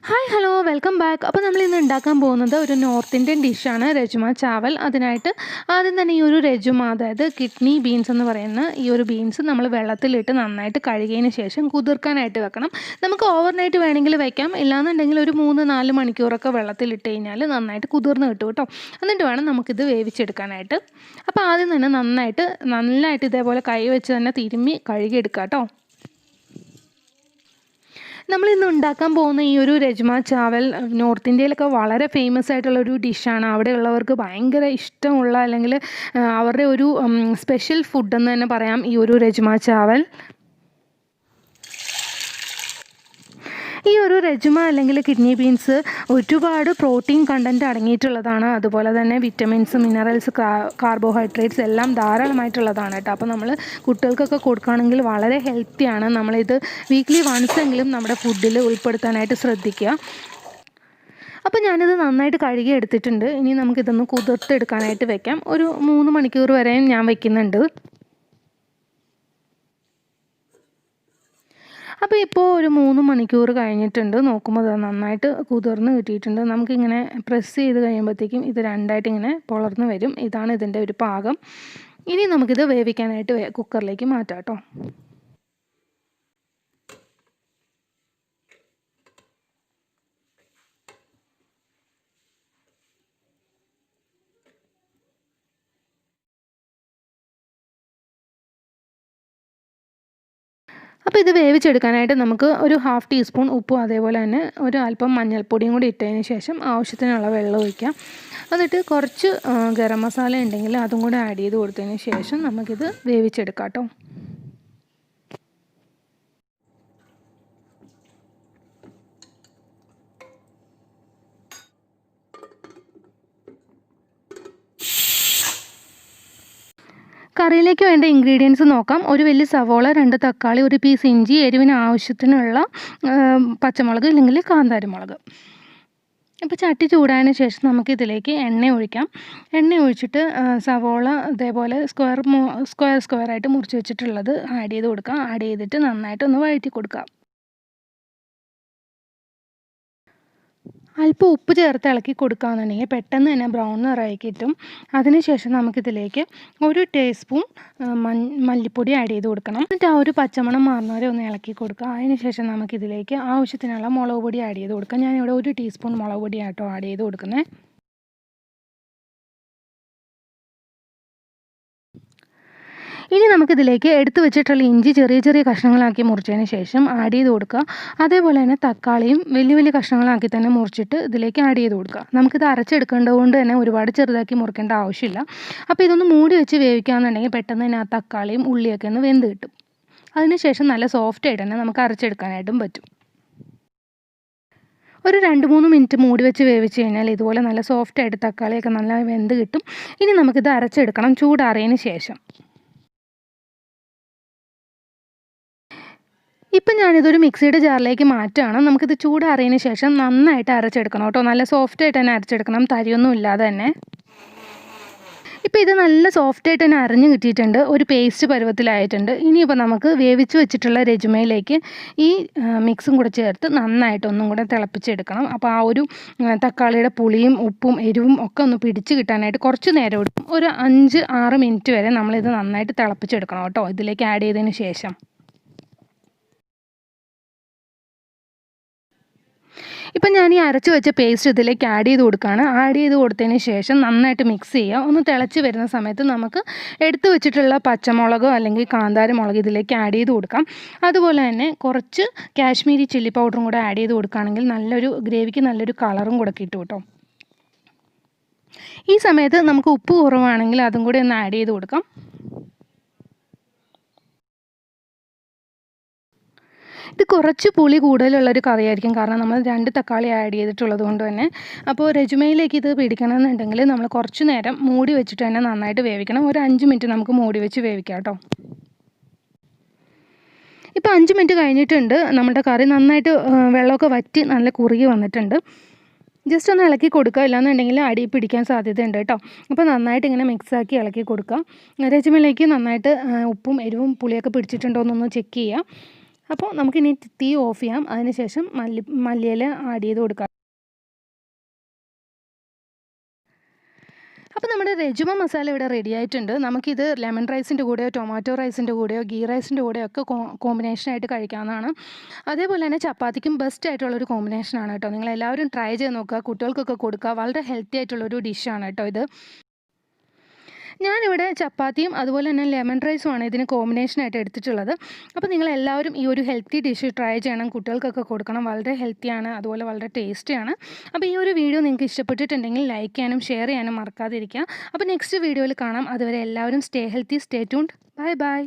Hi hello welcome back. അപ്പോൾ നമ്മൾ ഇന്ന് ഉണ്ടാക്കാൻ പോകുന്നത് ഒരു നോർത്ത് ഇന്ത്യൻ ഡിഷാണ് രജ്മ ചാവൽ. അതിനായിട്ട് ആദ്യം തന്നെ ഈ ഒരു രജ്മ, അതായത് കിഡ്നി ബീൻസ് എന്ന് പറയുന്ന ഈ ഒരു ബീൻസ് നമ്മൾ വെള്ളത്തിലിട്ട് നന്നായിട്ട് കഴുകിയതിന് ശേഷം കുതിർക്കാനായിട്ട് വെക്കണം. നമുക്ക് ഓവർനൈറ്റ് വേണമെങ്കിൽ വയ്ക്കാം, ഇല്ലാന്നുണ്ടെങ്കിൽ ഒരു 3-4 മണിക്കൂറൊക്കെ വെള്ളത്തിലിട്ട് കഴിഞ്ഞാൽ നന്നായിട്ട് കുതിർന്ന് കിട്ടും കേട്ടോ. എന്നിട്ട് വേണം നമുക്കിത് വേവിച്ചെടുക്കാനായിട്ട്. അപ്പോൾ ആദ്യം തന്നെ നന്നായിട്ട് ഇതേപോലെ കൈ വെച്ച് തന്നെ തിരുമ്മി കഴുകിയെടുക്കാം കേട്ടോ. നമ്മളിന്ന് ഉണ്ടാക്കാൻ പോകുന്ന ഈ ഒരു രജ്മ ചാവൽ നോർത്ത് ഇന്ത്യയിലൊക്കെ വളരെ ഫേമസ് ആയിട്ടുള്ളൊരു ഡിഷാണ്. അവിടെയുള്ളവർക്ക് ഭയങ്കര ഇഷ്ടമുള്ള, അല്ലെങ്കിൽ അവരുടെ ഒരു സ്പെഷ്യൽ ഫുഡെന്ന് തന്നെ പറയാം ഈ ഒരു രജ്മ ചാവൽ. ഈ ഒരു രജ്മ അല്ലെങ്കിൽ കിഡ്നി ബീൻസ് ഒരുപാട് പ്രോട്ടീൻ കണ്ടൻറ്റ് അടങ്ങിയിട്ടുള്ളതാണ്. അതുപോലെ തന്നെ വിറ്റമിൻസ്, മിനറൽസ്, കാർബോഹൈഡ്രേറ്റ്സ് എല്ലാം ധാരാളമായിട്ടുള്ളതാണ് കേട്ടോ. അപ്പോൾ നമ്മൾ കുട്ടികൾക്കൊക്കെ കൊടുക്കുകയാണെങ്കിൽ വളരെ ഹെൽത്തിയാണ്. നമ്മളിത് വീക്ക്ലി വൺസ് എങ്കിലും നമ്മുടെ ഫുഡിൽ ഉൾപ്പെടുത്താനായിട്ട് ശ്രദ്ധിക്കുക. അപ്പോൾ ഞാനിത് നന്നായിട്ട് കഴുകി എടുത്തിട്ടുണ്ട്. ഇനി നമുക്കിതൊന്ന് കുതിർത്തെടുക്കാനായിട്ട് വെക്കാം. ഒരു 3 മണിക്കൂർ വരെയും ഞാൻ വെക്കുന്നുണ്ട്. അപ്പോൾ ഇപ്പോൾ ഒരു 3 മണിക്കൂർ കഴിഞ്ഞിട്ടുണ്ട്. നോക്കുമ്പോൾ അത് നന്നായിട്ട് കുതിർന്ന് കിട്ടിയിട്ടുണ്ട്. നമുക്കിങ്ങനെ പ്രസ് ചെയ്ത് കഴിയുമ്പോഴത്തേക്കും ഇത് രണ്ടായിട്ട് ഇങ്ങനെ പൊളർന്ന് വരും. ഇതാണ് ഇതിൻ്റെ ഒരു പാകം. ഇനി നമുക്കിത് വേവിക്കാനായിട്ട് കുക്കറിലേക്ക് മാറ്റാം കേട്ടോ. അപ്പോൾ ഇത് വേവിച്ചെടുക്കാനായിട്ട് നമുക്ക് ഒരു 1/2 ടീസ്പൂൺ ഉപ്പും അതേപോലെ തന്നെ ഒരു അല്പം മഞ്ഞൾപ്പൊടിയും കൂടി ഇട്ടതിന് ശേഷം ആവശ്യത്തിനുള്ള വെള്ളം ഒഴിക്കാം. എന്നിട്ട് കുറച്ച് ഗരം മസാല ഉണ്ടെങ്കിൽ അതും കൂടി ആഡ് ചെയ്ത് കൊടുത്തതിന് ശേഷം നമുക്കിത് വേവിച്ചെടുക്കാം കേട്ടോ. കറിയിലേക്ക് വേണ്ട ഇൻഗ്രീഡിയൻസ് നോക്കാം. ഒരു വലിയ സവോള, 2 തക്കാളി, ഒരു പീസ് ഇഞ്ചി, എരിവിന് ആവശ്യത്തിനുള്ള പച്ചമുളക് അല്ലെങ്കിൽ കാന്താരിമുളക്. അപ്പോൾ ചട്ടി ചൂടായതിന് ശേഷം നമുക്കിതിലേക്ക് എണ്ണ ഒഴിക്കാം. എണ്ണ ഒഴിച്ചിട്ട് സവോള ഇതേപോലെ സ്ക്വയറായിട്ട് മുറിച്ച് വെച്ചിട്ടുള്ളത് ആഡ് ചെയ്ത് കൊടുക്കാം. ആഡ് ചെയ്തിട്ട് നന്നായിട്ടൊന്ന് വഴറ്റി കൊടുക്കാം. അല്പം ഉപ്പ് ചേർത്ത് ഇളക്കി കൊടുക്കുകയാണെന്നുണ്ടെങ്കിൽ പെട്ടെന്ന് തന്നെ ബ്രൗൺ നിറമായി കിട്ടും. അതിനുശേഷം നമുക്കിതിലേക്ക് 1 ടീസ്പൂൺ മല്ലിപ്പൊടി ആഡ് ചെയ്ത് കൊടുക്കണം. എന്നിട്ട് ആ ഒരു പച്ചമണം മാറുന്നവരെ ഒന്ന് ഇളക്കി കൊടുക്കുക. അതിനുശേഷം നമുക്കിതിലേക്ക് ആവശ്യത്തിനുള്ള മുളക് പൊടി ആഡ് ചെയ്ത് കൊടുക്കാം. ഞാനിവിടെ 1 ടീസ്പൂൺ മുളക് പൊടി ആട്ടോ ആഡ് ചെയ്ത് കൊടുക്കുന്നത്. ഇനി നമുക്കിതിലേക്ക് എടുത്തു വെച്ചിട്ടുള്ള ഇഞ്ചി ചെറിയ ചെറിയ കഷ്ണങ്ങളാക്കി മുറിച്ചതിന് ശേഷം ആഡ് ചെയ്ത് കൊടുക്കുക. അതേപോലെ തന്നെ തക്കാളിയും വലിയ വലിയ കഷ്ണങ്ങളാക്കി തന്നെ മുറിച്ചിട്ട് ഇതിലേക്ക് ആഡ് ചെയ്ത് കൊടുക്കുക. നമുക്കിത് അരച്ചെടുക്കേണ്ടതുകൊണ്ട് തന്നെ ഒരുപാട് ചെറുതാക്കി മുറിക്കേണ്ട ആവശ്യമില്ല. അപ്പോൾ ഇതൊന്ന് മൂടി വെച്ച് വേവിക്കുകയാണെന്നുണ്ടെങ്കിൽ പെട്ടെന്ന് തന്നെ ആ തക്കാളിയും ഉള്ളിയൊക്കെ ഒന്ന് വെന്ത് കിട്ടും. അതിനുശേഷം നല്ല സോഫ്റ്റ് ആയിട്ട് തന്നെ നമുക്ക് അരച്ചെടുക്കാനായിട്ടും പറ്റും. ഒരു 2-3 മിനിറ്റ് മൂടി വെച്ച് വേവിച്ച് കഴിഞ്ഞാൽ ഇതുപോലെ നല്ല സോഫ്റ്റായിട്ട് തക്കാളിയൊക്കെ നല്ല വെന്ത് കിട്ടും. ഇനി നമുക്കിത് അരച്ചെടുക്കണം ചൂടാറിയതിന് ശേഷം. ഇപ്പം ഞാനിതൊരു മിക്സിയുടെ ജാറിലേക്ക് മാറ്റുകയാണ്. നമുക്കിത് ചൂടാറിയതിന് ശേഷം നന്നായിട്ട് അരച്ചെടുക്കണം കേട്ടോ. നല്ല സോഫ്റ്റായിട്ട് തന്നെ അരച്ചെടുക്കണം, തരിയൊന്നും ഇല്ലാതെ തന്നെ. ഇപ്പോൾ ഇത് നല്ല സോഫ്റ്റായിട്ട് തന്നെ അരഞ്ഞ് കിട്ടിയിട്ടുണ്ട്. ഒരു പേസ്റ്റ് പരുവത്തിലായിട്ടുണ്ട്. ഇനിയിപ്പോൾ നമുക്ക് വേവിച്ച് വെച്ചിട്ടുള്ള രജ്മയിലേക്ക് ഈ മിക്സും കൂടെ ചേർത്ത് നന്നായിട്ട് ഒന്നും കൂടെ തിളപ്പിച്ചെടുക്കണം. അപ്പോൾ ആ ഒരു തക്കാളിയുടെ പുളിയും ഉപ്പും എരിവും ഒക്കെ ഒന്ന് പിടിച്ച് കിട്ടാനായിട്ട് കുറച്ച് നേരം എടുക്കും. ഒരു 5-6 മിനിറ്റ് വരെ നമ്മളിത് നന്നായിട്ട് തിളപ്പിച്ചെടുക്കണം കേട്ടോ, ഇതിലേക്ക് ആഡ് ചെയ്തതിന് ശേഷം. ഇപ്പം ഞാൻ ഈ അരച്ച് വെച്ച പേസ്റ്റ് ഇതിലേക്ക് ആഡ് ചെയ്ത് കൊടുക്കുകയാണ്. ആഡ് ചെയ്ത് കൊടുത്തതിന് ശേഷം നന്നായിട്ട് മിക്സ് ചെയ്യുക. ഒന്ന് തിളച്ച് വരുന്ന സമയത്ത് നമുക്ക് എടുത്തു വെച്ചിട്ടുള്ള പച്ചമുളകോ അല്ലെങ്കിൽ കാന്താരി മുളക് ഇതിലേക്ക് ആഡ് ചെയ്ത് കൊടുക്കാം. അതുപോലെ തന്നെ കുറച്ച് കാശ്മീരി ചില്ലി പൗഡറും കൂടെ ആഡ് ചെയ്ത് കൊടുക്കുകയാണെങ്കിൽ നല്ലൊരു ഗ്രേവിക്ക് നല്ലൊരു കളറും കൂടെ കിട്ടും കേട്ടോ. ഈ സമയത്ത് നമുക്ക് ഉപ്പ് കുറവാണെങ്കിൽ അതും കൂടി ഒന്ന് ആഡ് ചെയ്ത് കൊടുക്കാം. ഇത് കുറച്ച് പുളി കൂടുതലുള്ളൊരു കറിയായിരിക്കും, കാരണം നമ്മൾ 2 തക്കാളി ആഡ് ചെയ്തിട്ടുള്ളത് കൊണ്ട് തന്നെ. അപ്പോൾ രജ്മയിലേക്ക് ഇത് പിടിക്കണമെന്നുണ്ടെങ്കിൽ നമ്മൾ കുറച്ച് നേരം മൂടി വെച്ചിട്ട് തന്നെ നന്നായിട്ട് വേവിക്കണം. ഒരു 5 മിനിറ്റ് നമുക്ക് മൂടി വെച്ച് വേവിക്കാം കേട്ടോ. ഇപ്പോൾ 5 മിനിറ്റ് കഴിഞ്ഞിട്ടുണ്ട്. നമ്മുടെ കറി നന്നായിട്ട് വെള്ളമൊക്കെ വറ്റി നല്ല കുറുകി വന്നിട്ടുണ്ട്. ജസ്റ്റ് ഒന്ന് ഇളക്കി കൊടുക്കുക, ഇല്ലാന്നുണ്ടെങ്കിൽ അടി പിടിക്കാൻ സാധ്യതയുണ്ട് കേട്ടോ. അപ്പോൾ നന്നായിട്ട് ഇങ്ങനെ മിക്സാക്കി ഇളക്കി കൊടുക്കുക. രജ്മയിലേക്ക് നന്നായിട്ട് ഉപ്പും എരിവും പുളിയൊക്കെ പിടിച്ചിട്ടുണ്ടോ എന്നൊന്ന് ചെക്ക് ചെയ്യുക. അപ്പോൾ നമുക്കിനി തീ ഓഫ് ചെയ്യാം. അതിനുശേഷം മല്ലിയില ആഡ് ചെയ്ത് കൊടുക്കാം. അപ്പോൾ നമ്മുടെ രജ്മ മസാല ഇവിടെ റെഡി ആയിട്ടുണ്ട്. നമുക്കിത് ലെമൺ റൈസിൻ്റെ കൂടെയോ ടൊമാറ്റോ റൈസിൻ്റെ കൂടെയോ ഗീ റൈസിൻ്റെ കൂടെയോ ഒക്കെ കോമ്പിനേഷനായിട്ട് കഴിക്കാവുന്നതാണ്. അതേപോലെ തന്നെ ചപ്പാത്തിക്കും ബെസ്റ്റ് ആയിട്ടുള്ളൊരു കോമ്പിനേഷനാണ് കേട്ടോ. നിങ്ങളെല്ലാവരും ട്രൈ ചെയ്ത് നോക്കുക, കുട്ടികൾക്കൊക്കെ കൊടുക്കുക. വളരെ ഹെൽത്തി ആയിട്ടുള്ളൊരു ഡിഷാണ് കേട്ടോ ഇത്. ഞാനിവിടെ ചപ്പാത്തിയും അതുപോലെ തന്നെ ലെമൺ റൈസുമാണ് ഇതിന് കോമ്പിനേഷനായിട്ട് എടുത്തിട്ടുള്ളത്. അപ്പോൾ നിങ്ങളെല്ലാവരും ഈ ഒരു ഹെൽത്തി ഡിഷ് ട്രൈ ചെയ്യണം, കുട്ടികൾക്കൊക്കെ കൊടുക്കണം. വളരെ ഹെൽത്തിയാണ്, അതുപോലെ വളരെ ടേസ്റ്റിയാണ്. അപ്പോൾ ഈ ഒരു വീഡിയോ നിങ്ങൾക്ക് ഇഷ്ടപ്പെട്ടിട്ടുണ്ടെങ്കിൽ ലൈക്ക് ചെയ്യാനും ഷെയർ ചെയ്യാനും മറക്കാതിരിക്കുക. അപ്പോൾ നെക്സ്റ്റ് വീഡിയോയിൽ കാണാം. അതുവരെ എല്ലാവരും stay healthy, stay tuned. Bye bye.